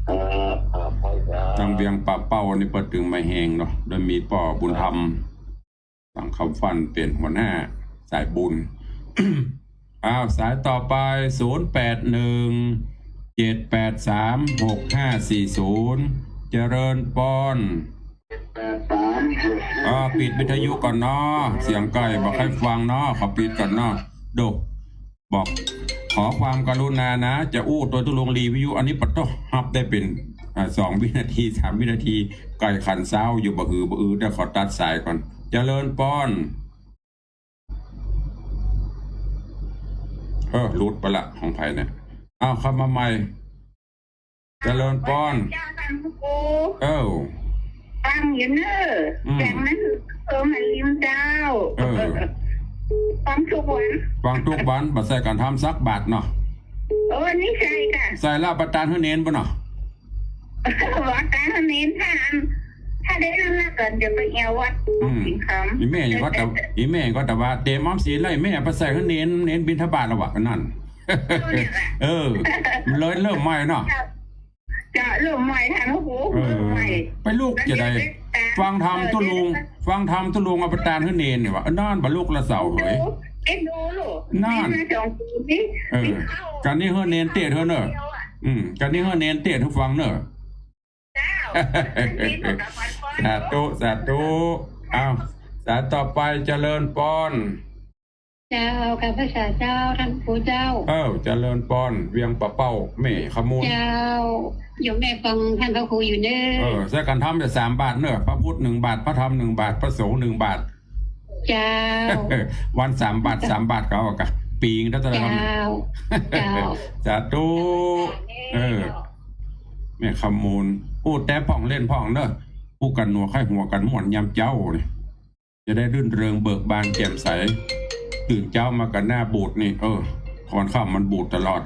ครับไปครับ ทางเวียงป่าเป้านี่เปิดถึงไม่แหงเนาะโดยมีป่อบุญธรรมสังคำฟันเป็นหัวหน้าสายบุญ สายต่อไป081-783-6540เจริญปอน ปิดวิทยุก่อนเนาะเสียงไก่บอกให้ฟังเนาะขอปิดก่อนเนาะดูบอกขอความกรุณานะ จะอู้ตัวตุลงรีวิวอันนี้ปัดโตฮับได้เป็น2 วินาที 3 วินาทีไก่ขันเศร้าอยู่บ่อือเดี๋ยวขอตัดสายก่อนเจริญปอนรุดไปละของไผ่เนี่ยเข้ามาใหม่เจริญปอน เจ้าท่านพระครู ตั้งอยู่เนอะจากนั้นมาลิมเจ้าฟังทุกวัน ฟังทุกวันบัดใส่การทำซักบาทเนาะ นี่ใช่ค่ะ ใส่ลาประทานเฮือเน้นปะเนาะ วัดการเน้นถ้าได้นั่นนะก่อนจะไปแอววัดสิงคำ อีแม่ก็แต่ว่าเตมอ้อมศีลไล่แม่ไปใส่เฮือเน้นบิณฑบาตแล้ววะนั่น เลยเริ่มใหม่เนาะ จะเริ่มใหม่ท่านพระครูเริ่มใหม่ ไปลูกจะได้ฟังธรรมตุลุงเอาประทานเฮือเน้นเนี่ยวะนั่นบรรลุละเสาเฮ้ย ดูลูก นั่นการนี้เฮือเน้นเตะเธอเนอะการนี้เฮือเน้นเตะทุกฟังเนอะสาธุสายต่อไปเจริญปอน เจ้าค่ะพระชาเจ้าท่านครูเจ้าเจริญปอนเวียงปะเป้าแม่ขมูล เจ้าอยู่แม่ฟังท่านพระครูอยู่เน้อใส่กันทำจะ3 บาทเนอะพระพุทธ1 บาทพระธรรม1 บาทพระสงฆ์1 บาท เจ้า วัน3 บาท3 บาทเขากะปีงถ้าจะทำสาธุแม่ขมูลพูดแต่พ่องเล่นพ่องเนอะผู้กันหนัวไข้หัวกันหมอนยำเจ้าเนี่ยจะได้รื่นเริงเบิกบานแจ่มใสตื่นเจ้ามากันหน้าบูดนี่คอนข้ามมันบูดตลอด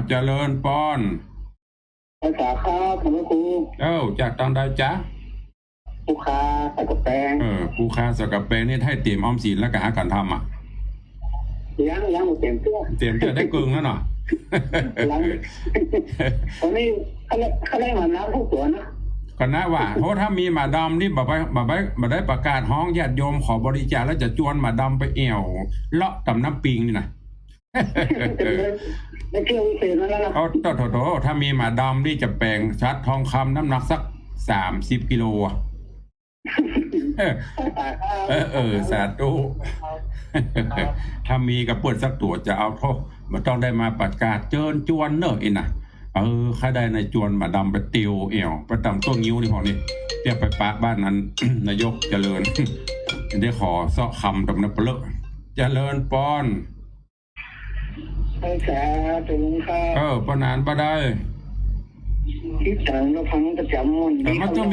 เจริญปอน ภาษาข้าวคุณครู จากทางใดจ๊ะ ผู้ค้าใส่กระแปง ผู้ค้าใส่กระแปงนี่ให้เตรียมออมสินแล้วก็หากันทำยังเตรียมเสื้อได้กึ่งแล้วเนาะ ตอนนี้เขาได้มาน้ำทุกตัวนะคณะว่าเพราะถ้ามีหมาดำนี่มาได้ประกาศห้องญาติโยมขอบริจาคแล้วจะจวนหมาดำไปเอี่ยวเลาะตำน้ำปิงนี่นะไม่เกี่ยววิเศษแล้วนะโถถ้ามีหมาดำนี่จะแปลงชัดทองคำน้ำหนักสัก30 กิโลสาธุถ้ามีกระเปิดสักตัวจะเอาโทษมันต้องได้มาประกาศเจิญจวนเนอะอินะข้าได้ในจวนมาดำไปติวเอี่ยวไปตำตัวงิ้วนี่พอนี่เรียกไปปะบ้านนั้น นายกเจริญ ได้ขอเสาะคำตำนับเปลือกเจริญปอน ภาษาตรงข้า ปนานบ่ได้ ที่ต่างเราพังประจำ แต่มันต้อ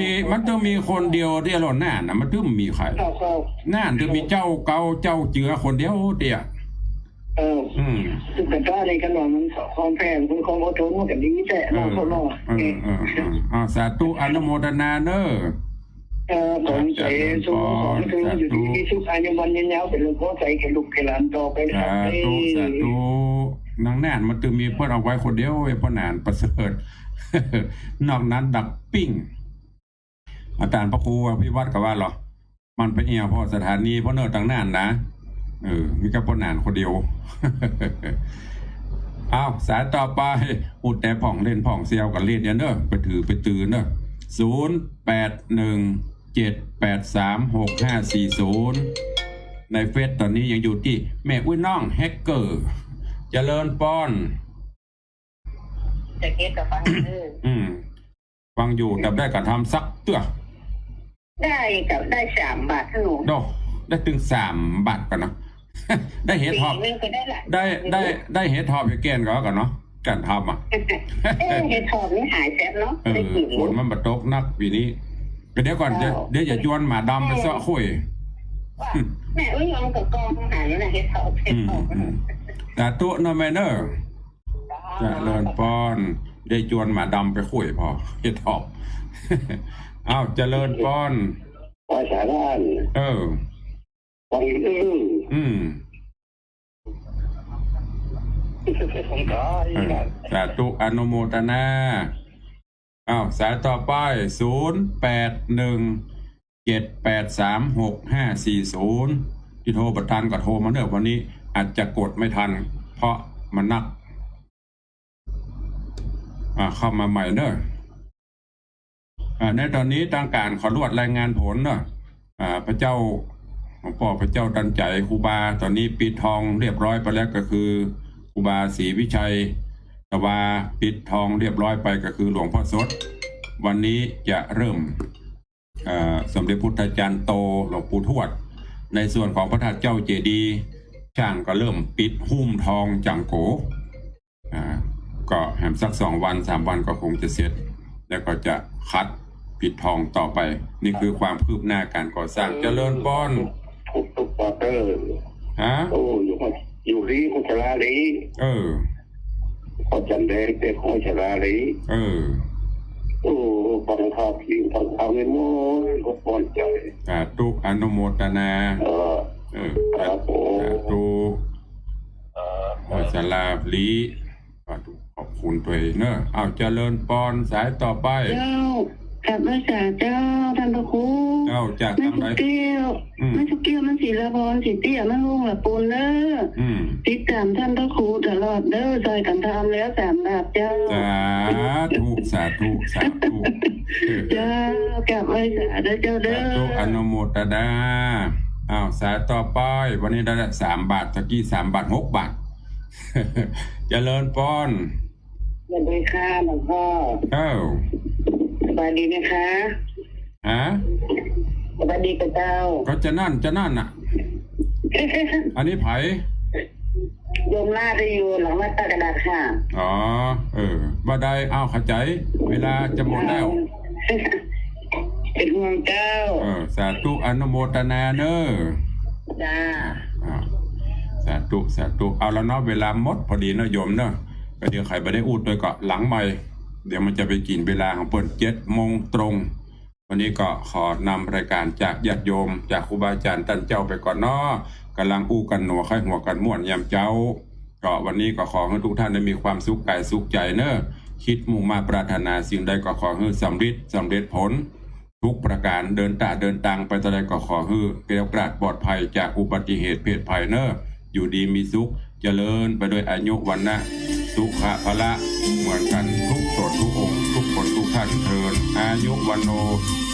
งมีคนเดียวที่เราหน้าน่ะมันถึงมีใคร เข้า หน้าจะมีเจ้าเก่าเจ้าเจือคนเดียวเดียว ซึ่งแต่ก็ในกันว่ามันความแพงมันความอดทนมันกันดีแต่เราเขาลองสาธุอนุโมทนาเนอ ผมใจสูงของถึงอยู่ที่สุขอายุมันยาวเป็นลูกพ่อใจแก่ลูกแก่หลานต่อไป สาธุนางแน่นมันจะมีเพื่อนเอาไว้คนเดียวไอ้พ่อนานประเสริฐ นอกนั้นดักปิ้งอาจารย์พระครูพี่วัดก็ว่าหรอมันไปเอียพ่อสถานีพ่อเนิร์ต่างนานนะมีกับพ่อนานคนเดียว เอาสายต่อไปอุดแต่ผ่องเล่นผ่องเซียวกับเล่นเนี่ยเนอะไปถือไปตื่นเนอะ0817836540ในเฟซตอนนี้ยังอยู่ที่แม่อุ้ยน้องแฮกเกอร์เจริญป้อนจะเก็ตกับฟังฟังอยู่แต่ได้กระทำสักเตื้อได้กับได้3 บาทท่านหนูได้ถึง3 บาทกันเนาะ ได้เฮดทอปได้เฮดทอปให้แกนกันเนาะการทำเฮดทอปนี่หายแซ่บเนาะฝนมันบตกนักปีนี้เดี๋ยวก่อนเดี๋ยวอย่าจวนหมาดำไปเสาะคุยแม่อุ้ยยองกับกองหายนะเฮดทอปแต่ตัวโนเมเนอร์จะเลินป้อนได้จวนหมาดำไปคุยพอเฮดทอปอ้าวจะเลินป้อนภาษาด้านฟังสาธุอนุโมทนาอ้าวสายต่อไป0817836540ที่โทรบัตรทันก็โทรมาเนอะวันนี้อาจจะกดไม่ทันเพราะมันนักเข้ามาใหม่เนอะในตอนนี้ทางการขอรวดรายงานผลเนอะพระเจ้าหลวงพ่อพระเจ้าตันใจครูบาตอนนี้ปิดทองเรียบร้อยไปแล้วก็คือครูบาศรีวิชัยแต่ว่าปิดทองเรียบร้อยไปก็คือหลวงพ่อสดวันนี้จะเริ่มสมเด็จพุทธจารย์โตหลวงปู่ทวดในส่วนของพระธาตุเจ้าเจดีย์ช่างก็เริ่มปิดหุ้มทองจังโกก็แหมสัก2 วัน 3 วันก็คงจะเสร็จแล้วก็จะคัดปิดทองต่อไปนี่คือความคืบหน้าการก่อสร้างเจริญป้อนทุกควอเตอร์อยู่ที่โคชลาลีพอจันเดงเป็นโคชลาลีฟังข่าวพิมพ์ฟังข่าวเงินโม่ก็ปอนใจตุอนุโมทนาตุโคชลาลีขอบคุณตัวเนอะเอาเจริญปอนสายต่อไปกับพระสาเจ้าท่านพระครูเจ้าจากทางไหนไม่สุเกี้ยวมันสีละพรสีเตี้ยมันรุ่งละปูนเด้อติดตามท่านพระครูตลอดเด้อใจกันทำแล้ว3 บาทเจ้าสาธุเจ้ากับพระสาเจ้าเด้อสาธุอนุโมทนาสายต่อไปวันนี้ได้3 บาทตะกี้3 บาท6 บาทเจริญป้อนสวัสดีค่ะหลวงพ่อสบายดีนะคะสบายดีกับเจ้าก็จะนั่นน่ะ อันนี้ไผ่โยมลาดอยู่หลังวัดตากระดาษค่ะบ่ได้เข้าใจเวลาจะหมดแล้วเป็นห่วงเจ้าสาธุอนุโมทนาเนอะจ้าสาธุเอาแล้วเนาะเวลาหมดพอดีเนาะโยมเนาะก็เดี๋ยวใครไม่ได้อูดโดยก็หลังใหม่เดี๋ยวมันจะไปกินเวลาของเปิด7 โมงตรงวันนี้ก็ขอนำรายการจากญาติโยมจากครูบาอาจารย์ท่านเจ้าไปก่อนเนาะกำลังอู้กันหนัวไข้หัวกันม่วนยำเจ้าก็วันนี้ก็ขอให้ทุกท่านได้มีความสุขกายสุขใจเนอะคิดมุ่งมาปรารถนาสิ่งใดก็ขอให้สำเร็จผลทุกประการเดินทางไปตะไดก็ขอให้เกลียวกราดปลอดภัยจากอุบัติเหตุเพศภัยเนอะอยู่ดีมีสุขเจริญไปโดยอายุวันนะสุขะพละเหมือนกันทุกตนทุกองค์ทุกคนทุกท่านเทินอายุวันโน